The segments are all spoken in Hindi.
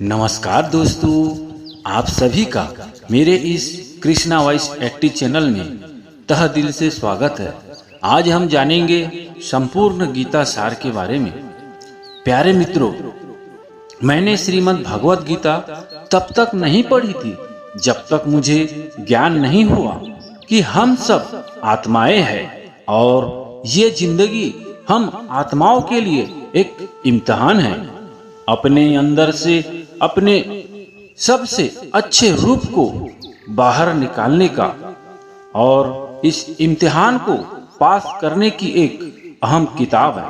नमस्कार दोस्तों, आप सभी का मेरे इस कृष्णा वॉइस एक्टिव चैनल में तह दिल से स्वागत है। आज हम जानेंगे संपूर्ण गीता सार के बारे में। प्यारे मित्रों, मैंने श्रीमद् भगवत गीता तब तक नहीं पढ़ी थी जब तक मुझे ज्ञान नहीं हुआ कि हम सब आत्माएं हैं और ये जिंदगी हम आत्माओं के लिए एक इम्तिहान है। अपने अंदर से अपने सबसे अच्छे रूप को बाहर निकालने का और इस इम्तिहान को पास करने की एक अहम किताब है।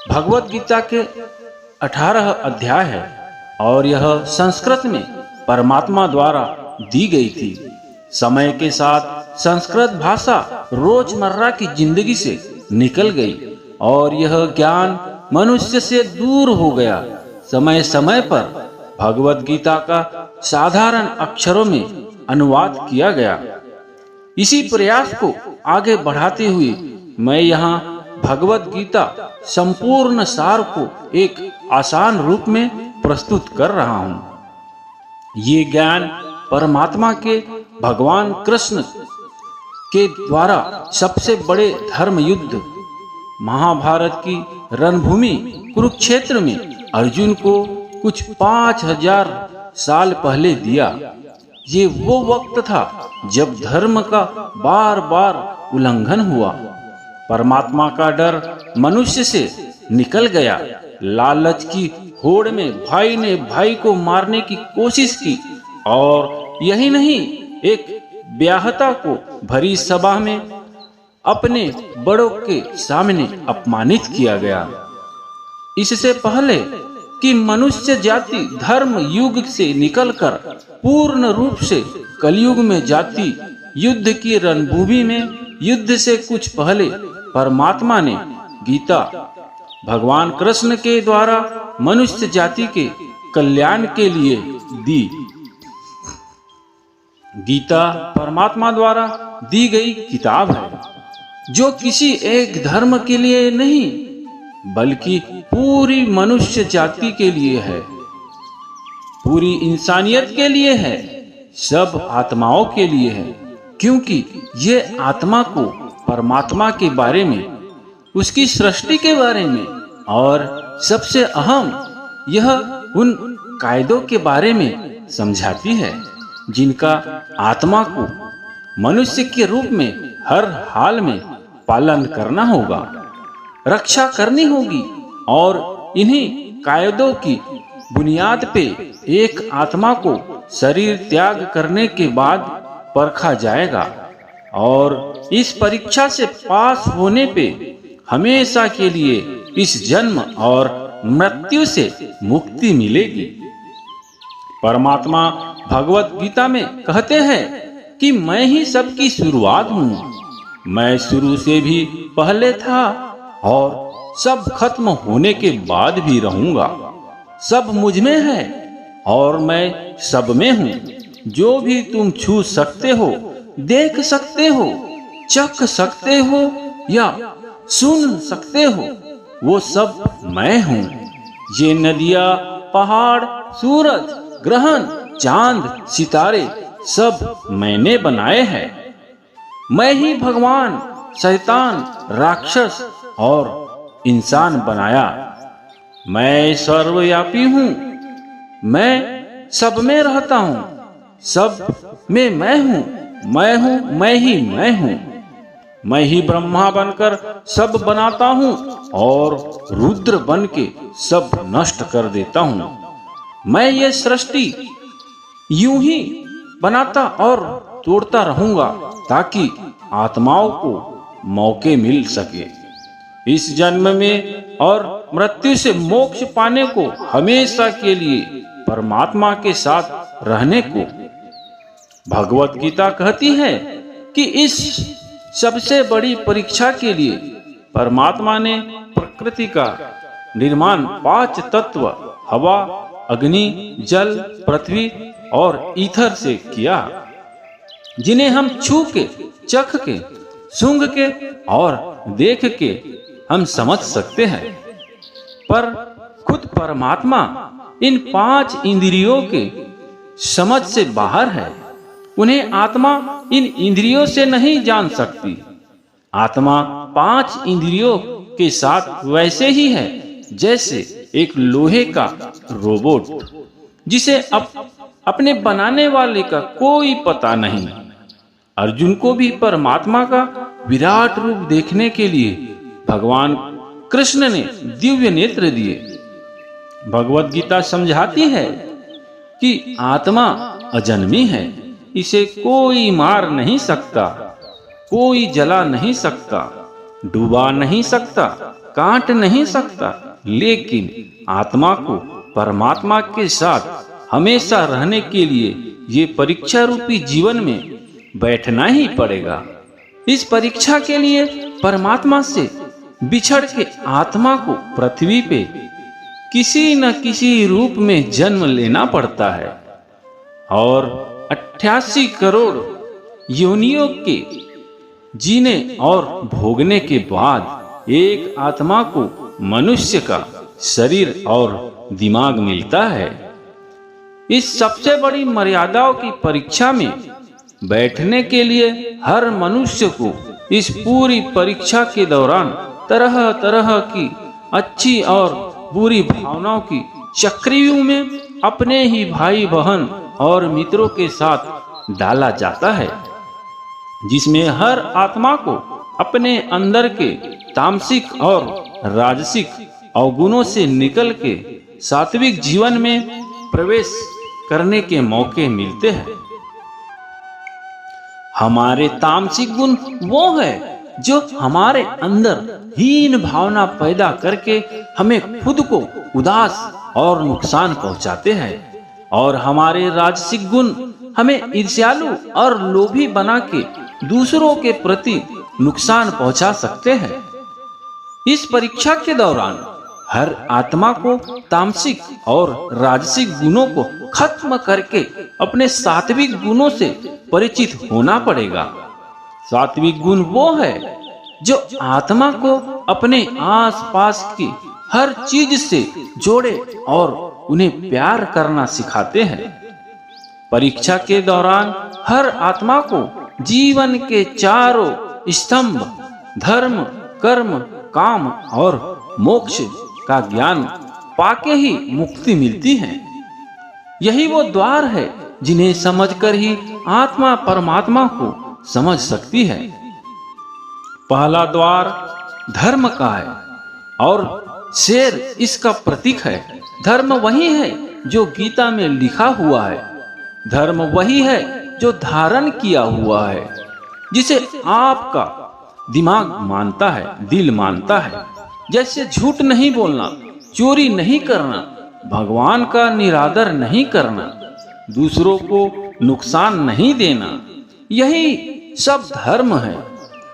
भगवत गीता के 18 अध्याय है और यह संस्कृत में परमात्मा द्वारा दी गई थी। समय के साथ संस्कृत भाषा रोजमर्रा की जिंदगी से निकल गई और यह ज्ञान मनुष्य से दूर हो गया। समय समय पर भगवत गीता का साधारण अक्षरों में अनुवाद किया गया। इसी प्रयास को आगे बढ़ाते हुए मैं यहाँ भगवत गीता संपूर्ण सार को एक आसान रूप में प्रस्तुत कर रहा हूँ। ये ज्ञान परमात्मा के भगवान कृष्ण के द्वारा सबसे बड़े धर्म युद्ध महाभारत की रणभूमि कुरुक्षेत्र में अर्जुन को कुछ 5000 साल पहले दिया। ये वो वक्त था जब धर्म का बार बार उल्लंघन हुआ। परमात्मा का डर मनुष्य से निकल गया। लालच की होड़ में भाई ने भाई को मारने की कोशिश की और यही नहीं, एक ब्याहता को भरी सभा में अपने बड़ों के सामने अपमानित किया गया। इससे पहले कि मनुष्य जाति धर्म युग से निकलकर पूर्ण रूप से कलयुग में जाति युद्ध की रणभूमि में युद्ध से कुछ पहले परमात्मा ने गीता भगवान कृष्ण के द्वारा मनुष्य जाति के कल्याण के लिए दी। गीता परमात्मा द्वारा दी गई किताब है जो किसी एक धर्म के लिए नहीं बल्कि पूरी मनुष्य जाति के लिए है, पूरी इंसानियत के लिए है, सब आत्माओं के लिए है। क्योंकि ये आत्मा को परमात्मा के बारे में, उसकी सृष्टि के बारे में और सबसे अहम यह उन कायदों के बारे में समझाती है जिनका आत्मा को मनुष्य के रूप में हर हाल में पालन करना होगा, रक्षा करनी होगी और इन्हीं कायदों की बुनियाद पे एक आत्मा को शरीर त्याग करने के बाद परखा जाएगा और इस परीक्षा से पास होने पे हमेशा के लिए इस जन्म और मृत्यु से मुक्ति मिलेगी। परमात्मा भगवत गीता में कहते हैं कि मैं ही सबकी शुरुआत हूँ। मैं शुरू से भी पहले था और सब खत्म होने के बाद भी रहूंगा। सब मुझ में है और मैं सब में हूँ। जो भी तुम छू सकते हो, देख सकते हो, चख सकते हो या सुन सकते हो, वो सब मैं हूँ। ये नदियाँ, पहाड़, सूरज, ग्रहण, चांद, सितारे सब मैंने बनाए हैं। मैं ही भगवान, शैतान, राक्षस और इंसान बनाया। मैं सर्वव्यापी हूँ। मैं सब में रहता हूँ। सब में मैं हूँ। मैं हूँ, मैं ही मैं हूँ। मैं ही ब्रह्मा बनकर सब बनाता हूँ और रुद्र बन के सब नष्ट कर देता हूँ। मैं ये सृष्टि यूं ही बनाता और तोड़ता रहूंगा ताकि आत्माओं को मौके मिल सके इस जन्म में और मृत्यु से मोक्ष पाने को, हमेशा के लिए परमात्मा के साथ रहने को। भगवत गीता कहती है कि इस सबसे बड़ी परीक्षा के लिए परमात्मा ने प्रकृति का निर्माण 5 तत्व हवा, अग्नि, जल, पृथ्वी और ईथर से किया, जिन्हें हम छू के, चख के, सूंघ के और देख के हम समझ सकते हैं। पर खुद परमात्मा इन 5 इंद्रियों के समझ से बाहर है। उन्हें आत्मा इन इंद्रियों से नहीं जान सकती। आत्मा 5 इंद्रियों के साथ वैसे ही है जैसे एक लोहे का रोबोट, जिसे अपने बनाने वाले का कोई पता नहीं। अर्जुन को भी परमात्मा का विराट रूप देखने के लिए भगवान कृष्ण ने दिव्य नेत्र दिए। भगवत गीता समझाती है कि आत्मा अजन्मी है, इसे कोई मार नहीं सकता, कोई जला नहीं सकता, डुबा नहीं सकता, काट नहीं सकता, लेकिन आत्मा को परमात्मा के साथ हमेशा रहने के लिए ये परीक्षा रूपी जीवन में बैठना ही पड़ेगा। इस परीक्षा के लिए परमात्मा से बिछड़ के आत्मा को पृथ्वी पे किसी न किसी रूप में जन्म लेना पड़ता है और 88 करोड़ योनियों के जीने और भोगने के बाद एक आत्मा को मनुष्य का शरीर और दिमाग मिलता है। इस सबसे बड़ी मर्यादाओं की परीक्षा में बैठने के लिए हर मनुष्य को इस पूरी परीक्षा के दौरान तरह तरह की अच्छी और बुरी भावनाओं की चक्रव्यूह में अपने ही भाई बहन और मित्रों के साथ डाला जाता है, जिसमें हर आत्मा को अपने अंदर के तामसिक और राजसिक अवगुणों से निकल के सात्विक जीवन में प्रवेश करने के मौके मिलते हैं। हमारे तामसिक गुण वो है जो हमारे अंदर हीन भावना पैदा करके हमें खुद को उदास और नुकसान पहुंचाते हैं, और हमारे राजसिक गुण हमें ईर्ष्यालु और लोभी बना के दूसरों के प्रति नुकसान पहुंचा सकते हैं। इस परीक्षा के दौरान हर आत्मा को तामसिक और राजसिक गुणों को खत्म करके अपने सात्विक गुणों से परिचित होना पड़ेगा। सात्विक गुण वो है जो आत्मा को अपने आसपास की हर चीज से जोड़े और उन्हें प्यार करना सिखाते हैं। परीक्षा के दौरान हर आत्मा को जीवन के चारों स्तंभ धर्म, कर्म, काम और मोक्ष का ज्ञान पाके ही मुक्ति मिलती है। यही वो द्वार है जिन्हें समझकर ही आत्मा परमात्मा को समझ सकती है। पहला द्वार धर्म का है और शेर इसका प्रतीक है। धर्म वही है जो गीता में लिखा हुआ है। धर्म वही है जो धारण किया हुआ है, जिसे आपका दिमाग मानता है, दिल मानता है। जैसे झूठ नहीं बोलना, चोरी नहीं करना, भगवान का निरादर नहीं करना, दूसरों को नुकसान नहीं देना, यही सब धर्म है।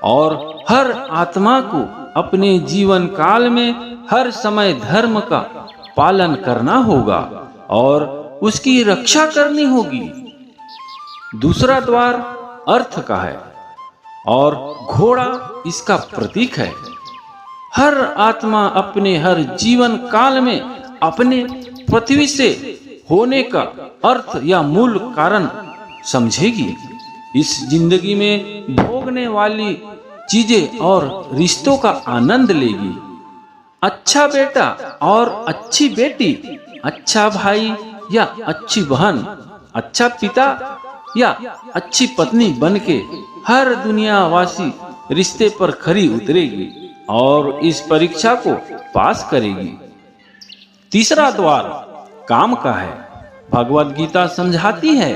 और हर आत्मा को अपने जीवन काल में हर समय धर्म का पालन करना होगा और उसकी रक्षा करनी होगी। दूसरा द्वार अर्थ का है और घोड़ा इसका प्रतीक है। हर आत्मा अपने हर जीवन काल में अपने पृथ्वी से होने का अर्थ या मूल कारण समझेगी। इस जिंदगी में भोगने वाली चीजें और रिश्तों का आनंद लेगी। अच्छा बेटा और अच्छी बेटी, अच्छा भाई या अच्छी बहन, अच्छा पिता या अच्छी पत्नी बनके हर दुनियावासी रिश्ते पर खरी उतरेगी और इस परीक्षा को पास करेगी। तीसरा द्वार काम का है। भगवत गीता समझाती है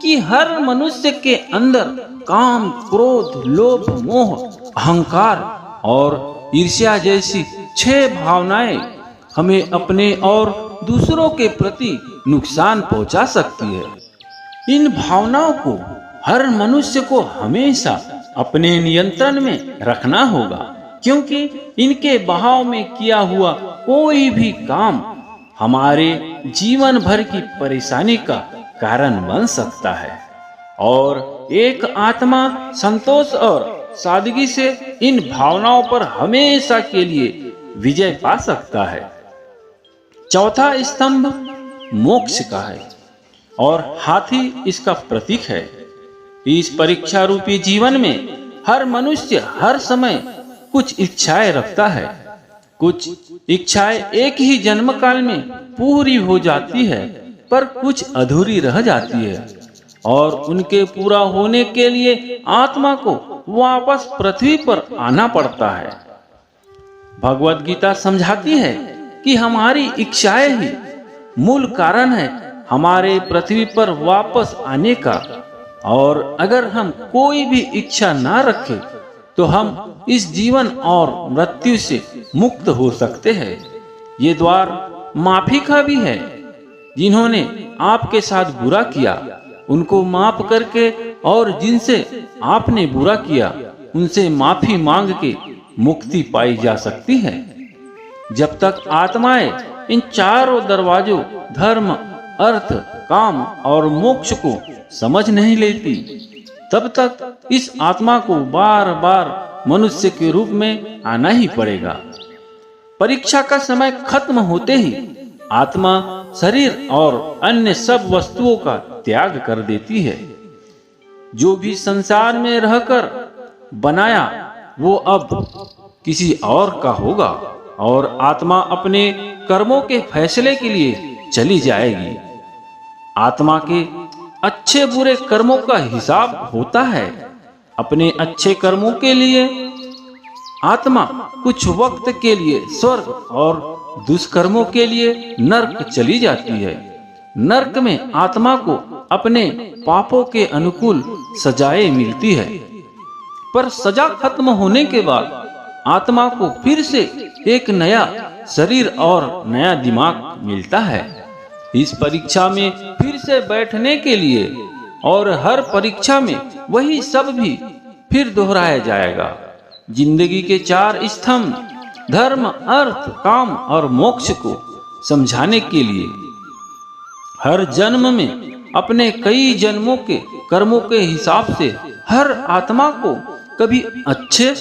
कि हर मनुष्य के अंदर काम, क्रोध, लोभ, मोह, अहंकार और ईर्ष्या जैसी 6 भावनाएं हमें अपने और दूसरों के प्रति नुकसान पहुंचा सकती है। इन भावनाओं को हर मनुष्य को हमेशा अपने नियंत्रण में रखना होगा, क्योंकि इनके बहाव में किया हुआ कोई भी काम हमारे जीवन भर की परेशानी का कारण बन सकता है। और एक आत्मा संतोष और सादगी से इन भावनाओं पर हमेशा के लिए विजय पा सकता है। चौथा स्तंभ मोक्ष का है और हाथी इसका प्रतीक है। इस परीक्षा रूपी जीवन में हर मनुष्य हर समय कुछ इच्छाएं रखता है। कुछ इच्छाएं एक ही जन्म काल में पूरी हो जाती है, पर कुछ अधूरी रह जाती है और उनके पूरा होने के लिए आत्मा को वापस पृथ्वी पर आना पड़ता है। भगवत गीता समझाती है कि हमारी इच्छाएं ही मूल कारण है हमारे पृथ्वी पर वापस आने का, और अगर हम कोई भी इच्छा ना रखें तो हम इस जीवन और मृत्यु से मुक्त हो सकते हैं। ये द्वार माफी का भी है। जिन्होंने आपके साथ बुरा किया उनको माफ करके और जिनसे आपने बुरा किया उनसे माफी मांग के मुक्ति पाई जा सकती है। जब तक आत्माएं इन चारों दरवाजों धर्म, अर्थ, काम और मोक्ष को समझ नहीं लेती, तब तक इस आत्मा को बार बार मनुष्य के रूप में आना ही पड़ेगा। परीक्षा का समय खत्म होते ही आत्मा शरीर और अन्य सब वस्तुओं का त्याग कर देती है। जो भी संसार में रहकर बनाया वो अब किसी और का होगा और आत्मा अपने कर्मों के फैसले के लिए चली जाएगी। आत्मा के अच्छे बुरे कर्मों का हिसाब होता है। अपने अच्छे कर्मों के लिए आत्मा कुछ वक्त के लिए स्वर्ग और दुष्कर्मों के लिए नरक चली जाती है। नरक में आत्मा को अपने पापों के अनुकूल सजाएं मिलती है, पर सजा खत्म होने के बाद आत्मा को फिर से एक नया शरीर और नया दिमाग मिलता है। इस परीक्षा में फिर से बैठने के लिए और हर परीक्षा में वही सब भी फिर दोहराया जाएगा। जिंदगी के चार स्तंभ धर्म, अर्थ, काम और मोक्ष को समझाने के लिए हर जन्म में अपने कई जन्मों के कर्मों के हिसाब से हर आत्मा को कभी अच्छे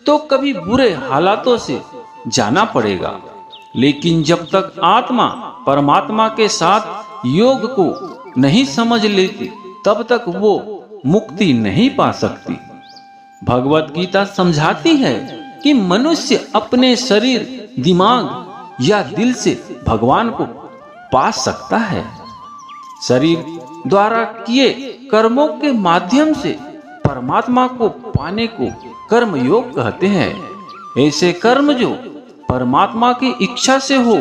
तो कभी बुरे हालातों से जाना पड़ेगा। लेकिन जब तक आत्मा परमात्मा के साथ योग को नहीं समझ लेती तब तक वो मुक्ति नहीं पा सकती। भगवत गीता समझाती है कि मनुष्य अपने शरीर, दिमाग या दिल से भगवान को पा सकता है। शरीर द्वारा किए कर्मों के माध्यम से परमात्मा को पाने को कर्म योग कहते हैं। ऐसे कर्म जो परमात्मा की इच्छा से हो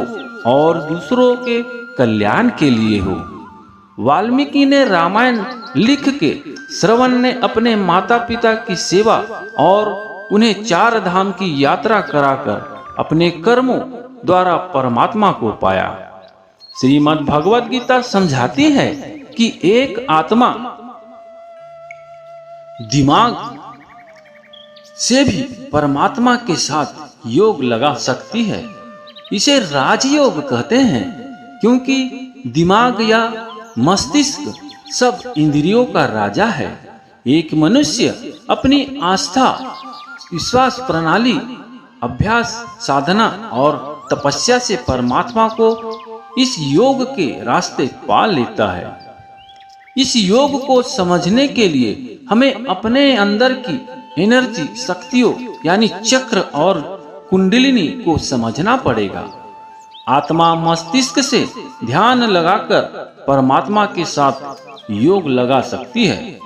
और दूसरों के कल्याण के लिए हो। वाल्मीकि ने रामायण लिख के श्रवण ने अपने माता पिता की सेवा और उन्हें चार धाम की यात्रा कराकर अपने कर्मों द्वारा परमात्मा को पाया। श्रीमद् भगवत गीता समझाती है कि एक आत्मा दिमाग से भी परमात्मा के साथ योग लगा सकती है। इसे राजयोग कहते हैं, क्योंकि दिमाग या मस्तिष्क सब इंद्रियों का राजा है। एक मनुष्य अपनी आस्था, विश्वास प्रणाली, अभ्यास, साधना और तपस्या से परमात्मा को इस योग के रास्ते पा लेता है। इस योग को समझने के लिए हमें अपने अंदर की एनर्जी, शक्तियों यानी चक्र और कुंडलिनी को समझना पड़ेगा। आत्मा मस्तिष्क से ध्यान लगाकर परमात्मा के साथ योग लगा सकती है।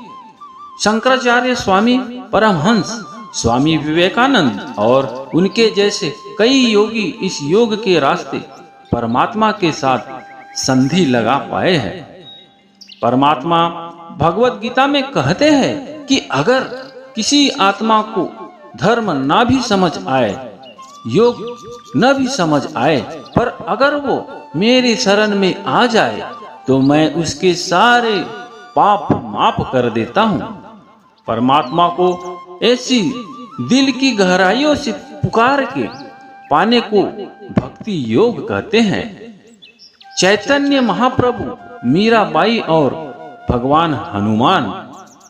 शंकराचार्य स्वामी परमहंस, स्वामी विवेकानंद और उनके जैसे कई योगी इस योग के रास्ते परमात्मा के साथ संधि लगा पाए हैं। परमात्मा भगवत गीता में कहते हैं कि अगर किसी आत्मा को धर्म ना भी समझ आए, योग न भी समझ आए, पर अगर वो मेरी शरण में आ जाए तो मैं उसके सारे पाप माफ कर देता हूँ। परमात्मा को ऐसी दिल की गहराइयों से पुकार के पाने को भक्ति योग कहते हैं। चैतन्य महाप्रभु, मीराबाई और भगवान हनुमान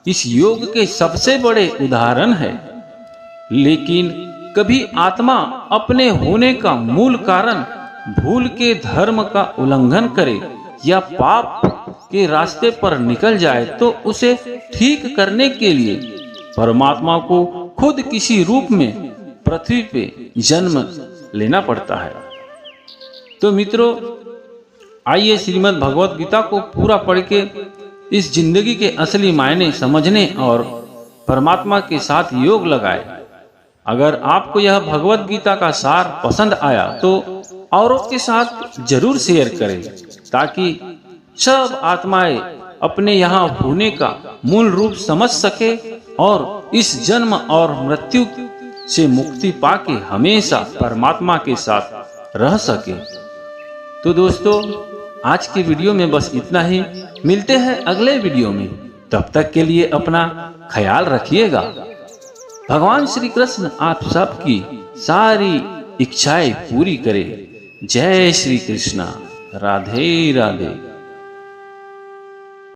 इस योग के सबसे बड़े उदाहरण है। लेकिन कभी आत्मा अपने होने का मूल कारण भूल के धर्म का उल्लंघन करे, या पाप के रास्ते पर निकल जाए तो उसे ठीक करने के लिए परमात्मा को खुद किसी रूप में पृथ्वी पे जन्म लेना पड़ता है। तो मित्रों, आइए श्रीमद् भगवत गीता को पूरा पढ़ के इस जिंदगी के असली मायने समझने और परमात्मा के साथ योग लगाए। अगर आपको यह भगवत गीता का सार पसंद आया तो औरों के साथ जरूर शेयर करें, ताकि सब आत्माएं अपने यहाँ होने का मूल रूप समझ सके और इस जन्म और मृत्यु से मुक्ति पाके हमेशा परमात्मा के साथ रह सके। तो दोस्तों, आज की वीडियो में बस इतना ही। मिलते हैं अगले वीडियो में। तब तक के लिए अपना ख्याल रखिएगा। भगवान श्री कृष्ण आप सबकी सारी इच्छाएं पूरी करे। जय श्री कृष्णा। राधे राधे।